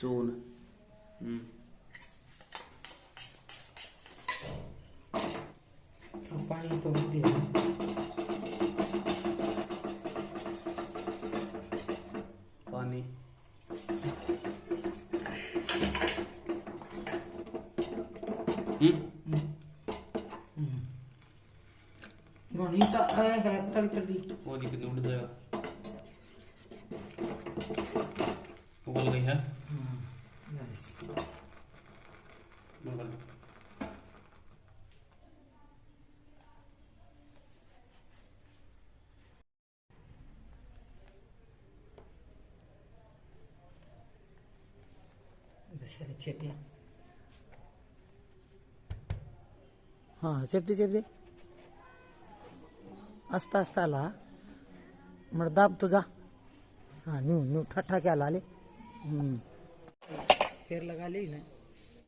चून पानी तो दे पानी गणिता है तल कर दी वो दिक्कत उड़ जाएगा उबल गई है बस चेपिया हाँ चेपते चेपते आस्ता आस्ता ला मर्दाब तो जा हाँ न्यू न्यू ठट्ठा क्या ला ले फिर लगा ले ना